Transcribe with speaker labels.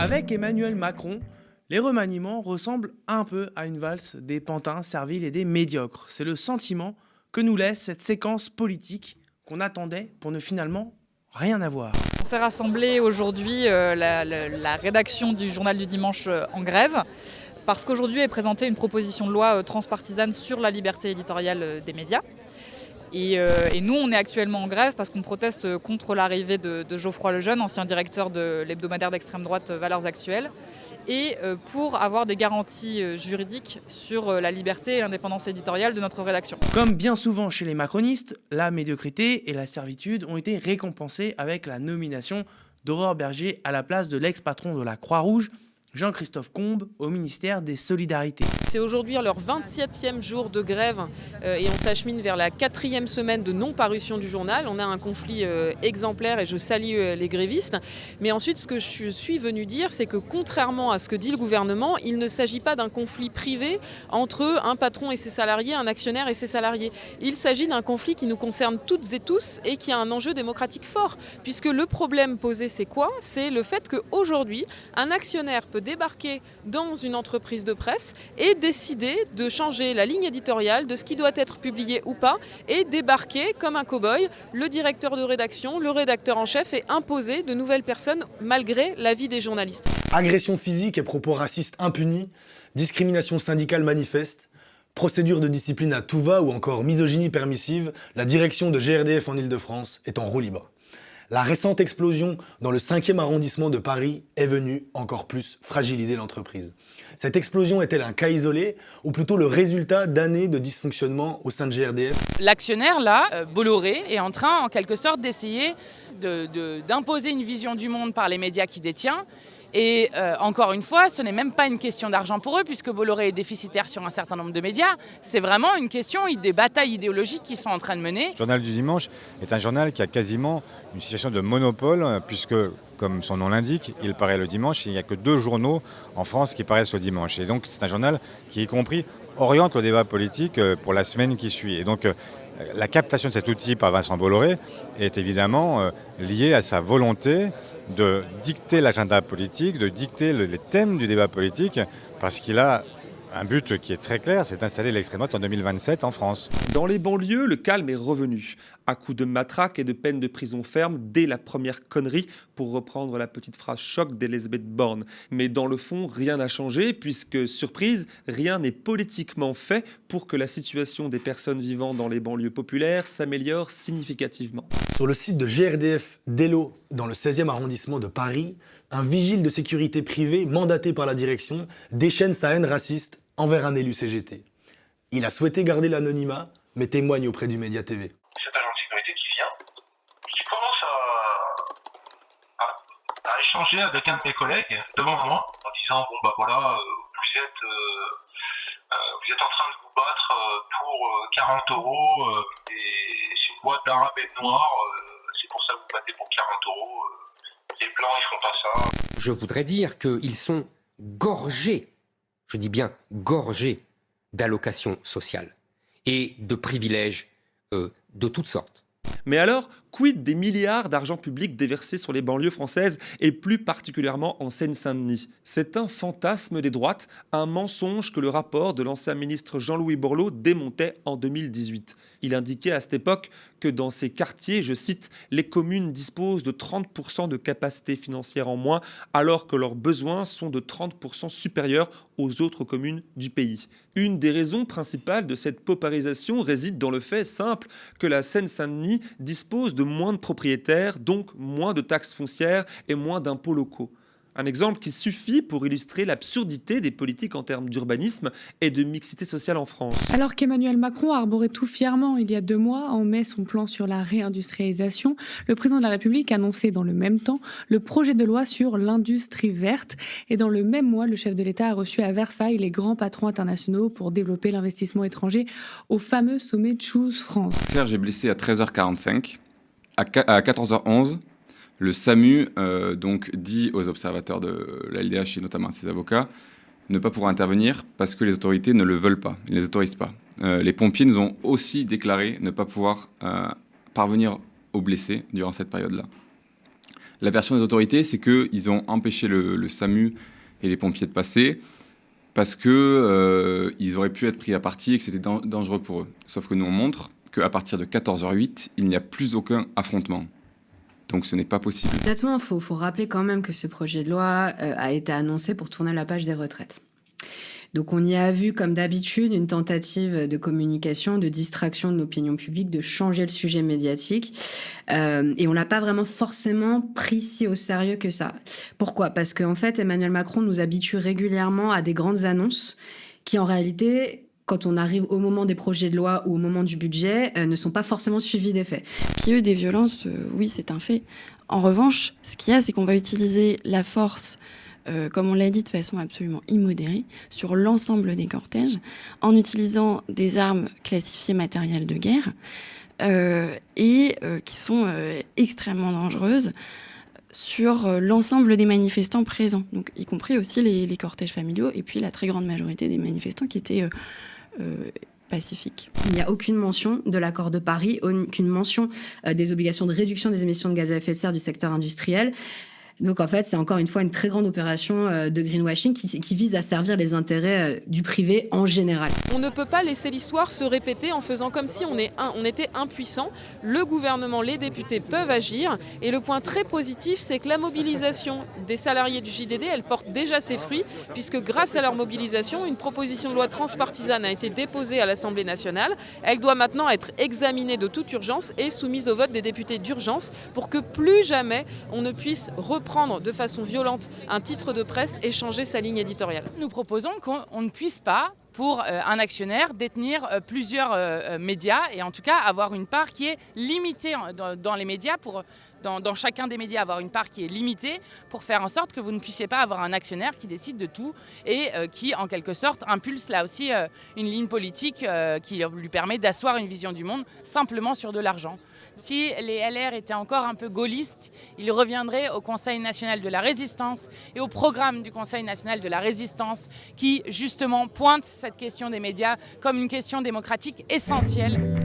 Speaker 1: Avec Emmanuel Macron, les remaniements ressemblent un peu à une valse des pantins serviles et des médiocres. C'est le sentiment que nous laisse cette séquence politique qu'on attendait pour ne finalement rien avoir.
Speaker 2: On s'est rassemblé aujourd'hui, la rédaction du Journal du Dimanche en grève, parce qu'aujourd'hui est présentée une proposition de loi transpartisane sur la liberté éditoriale des médias. Et nous, on est actuellement en grève parce qu'on proteste contre l'arrivée de Geoffroy Lejeune, ancien directeur de l'hebdomadaire d'extrême droite Valeurs Actuelles, et pour avoir des garanties juridiques sur la liberté et l'indépendance éditoriale de notre rédaction.
Speaker 1: Comme bien souvent chez les macronistes, la médiocrité et la servitude ont été récompensées avec la nomination d'Aurore Bergé à la place de l'ex-patron de la Croix-Rouge, Jean-Christophe Combes, au ministère des Solidarités.
Speaker 3: C'est aujourd'hui leur 27e jour de grève et on s'achemine vers la 4e semaine de non-parution du journal. On a un conflit exemplaire et je salue les grévistes. Mais ensuite, ce que je suis venu dire, c'est que contrairement à ce que dit le gouvernement, il ne s'agit pas d'un conflit privé entre un patron et ses salariés, un actionnaire et ses salariés. Il s'agit d'un conflit qui nous concerne toutes et tous et qui a un enjeu démocratique fort. Puisque le problème posé, c'est quoi ? C'est le fait qu'aujourd'hui, un actionnaire peut débarquer dans une entreprise de presse et décider de changer la ligne éditoriale de ce qui doit être publié ou pas et débarquer comme un cow-boy le directeur de rédaction, le rédacteur en chef et imposer de nouvelles personnes malgré l'avis des journalistes.
Speaker 4: Agression physique et propos racistes impunis, discrimination syndicale manifeste, procédure de discipline à tout va ou encore misogynie permissive, la direction de GRDF en Ile-de-France est en roue libre. La récente explosion dans le 5e arrondissement de Paris est venue encore plus fragiliser l'entreprise. Cette explosion est-elle un cas isolé ou plutôt le résultat d'années de dysfonctionnement au sein de GRDF ?
Speaker 5: L'actionnaire, là, Bolloré, est en train, en quelque sorte, d'essayer d'imposer une vision du monde par les médias qu'il détient. Et encore une fois, ce n'est même pas une question d'argent pour eux, puisque Bolloré est déficitaire sur un certain nombre de médias. C'est vraiment une question des batailles idéologiques qu'ils sont en train de mener.
Speaker 6: Le Journal du Dimanche est un journal qui a quasiment une situation de monopole, puisque, comme son nom l'indique, il paraît le dimanche. Il n'y a que 2 journaux en France qui paraissent le dimanche. Et donc, c'est un journal qui, y compris, oriente le débat politique pour la semaine qui suit. Et donc, la captation de cet outil par Vincent Bolloré est évidemment liée à sa volonté de dicter l'agenda politique, de dicter les thèmes du débat politique, parce qu'il a un but qui est très clair, c'est d'installer l'extrême droite en 2027 en France.
Speaker 7: Dans les banlieues, le calme est revenu. À coups de matraque et de peine de prison ferme dès la première connerie, pour reprendre la petite phrase choc d'Elisabeth Borne. Mais dans le fond, rien n'a changé, puisque, surprise, rien n'est politiquement fait pour que la situation des personnes vivant dans les banlieues populaires s'améliore significativement.
Speaker 4: Sur le site de GRDF d'Elo, dans le 16e arrondissement de Paris, un vigile de sécurité privée mandaté par la direction déchaîne sa haine raciste envers un élu CGT. Il a souhaité garder l'anonymat, mais témoigne auprès du Média TV.
Speaker 8: Cet agent de sécurité qui vient, qui commence à échanger avec un de mes collègues devant moi, en disant bon bah voilà, vous êtes en train de vous battre pour 40 euros et c'est une boîte d'arabe et de noir, c'est pour ça que vous battez pour 40 euros. Les blancs ils font pas ça.
Speaker 9: Je voudrais dire qu'ils sont gorgés, je dis bien gorgés, d'allocations sociales et de privilèges de toutes sortes.
Speaker 7: Mais alors, quid des milliards d'argent public déversés sur les banlieues françaises et plus particulièrement en Seine-Saint-Denis ? C'est un fantasme des droites, un mensonge que le rapport de l'ancien ministre Jean-Louis Borloo démontait en 2018. Il indiquait à cette époque que dans ces quartiers, je cite, « les communes disposent de 30% de capacité financière en moins alors que leurs besoins sont de 30% supérieurs aux autres communes du pays ». Une des raisons principales de cette paupérisation réside dans le fait simple que la Seine-Saint-Denis dispose de moins de propriétaires, donc moins de taxes foncières et moins d'impôts locaux. Un exemple qui suffit pour illustrer l'absurdité des politiques en termes d'urbanisme et de mixité sociale en France.
Speaker 10: Alors qu'Emmanuel Macron arborait tout fièrement il y a 2 mois, en mai, son plan sur la réindustrialisation, le président de la République annonçait dans le même temps le projet de loi sur l'industrie verte. Et dans le même mois, le chef de l'État a reçu à Versailles les grands patrons internationaux pour développer l'investissement étranger au fameux sommet Choose France.
Speaker 11: Serge est blessé à 13h45. À 14h11, le SAMU donc dit aux observateurs de la LDH et notamment à ses avocats ne pas pouvoir intervenir parce que les autorités ne le veulent pas, ils ne les autorisent pas. Les pompiers nous ont aussi déclaré ne pas pouvoir parvenir aux blessés durant cette période-là. La version des autorités, c'est qu'ils ont empêché le SAMU et les pompiers de passer parce qu'ils auraient pu être pris à partie et que c'était dangereux pour eux. Sauf que nous, on montre qu'à partir de 14h08, il n'y a plus aucun affrontement. Donc ce n'est pas possible.
Speaker 12: Honnêtement, il faut rappeler quand même que ce projet de loi a été annoncé pour tourner la page des retraites. Donc on y a vu, comme d'habitude, une tentative de communication, de distraction de l'opinion publique, de changer le sujet médiatique. Et on l'a pas vraiment forcément pris si au sérieux que ça. Pourquoi ? Parce qu'en fait, Emmanuel Macron nous habitue régulièrement à des grandes annonces qui, en réalité, quand on arrive au moment des projets de loi ou au moment du budget, ne sont pas forcément suivis d'effets.
Speaker 13: Qu'il y ait eu des violences, oui, c'est un fait. En revanche, ce qu'il y a, c'est qu'on va utiliser la force, comme on l'a dit, de façon absolument immodérée, sur l'ensemble des cortèges, en utilisant des armes classifiées matériel de guerre, et qui sont extrêmement dangereuses sur l'ensemble des manifestants présents, donc y compris aussi les cortèges familiaux, et puis la très grande majorité des manifestants qui étaient pacifiques.
Speaker 12: Il n'y a aucune mention de l'accord de Paris, aucune mention des obligations de réduction des émissions de gaz à effet de serre du secteur industriel. Donc en fait, c'est encore une fois une très grande opération de greenwashing qui vise à servir les intérêts du privé en général.
Speaker 3: On ne peut pas laisser l'histoire se répéter en faisant comme si on était impuissant. Le gouvernement, les députés peuvent agir. Et le point très positif, c'est que la mobilisation des salariés du JDD, elle porte déjà ses fruits, puisque grâce à leur mobilisation, une proposition de loi transpartisane a été déposée à l'Assemblée nationale. Elle doit maintenant être examinée de toute urgence et soumise au vote des députés d'urgence pour que plus jamais on ne puisse reprendre de façon violente un titre de presse et changer sa ligne éditoriale.
Speaker 5: Nous proposons qu'on ne puisse pas, pour un actionnaire, détenir plusieurs médias et en tout cas avoir une part qui est limitée dans les médias, dans chacun des médias avoir une part qui est limitée pour faire en sorte que vous ne puissiez pas avoir un actionnaire qui décide de tout et qui en quelque sorte impulse là aussi une ligne politique qui lui permet d'asseoir une vision du monde simplement sur de l'argent. Si les LR étaient encore un peu gaullistes, ils reviendraient au Conseil national de la résistance et au programme du Conseil national de la résistance qui justement pointe cette question des médias comme une question démocratique essentielle.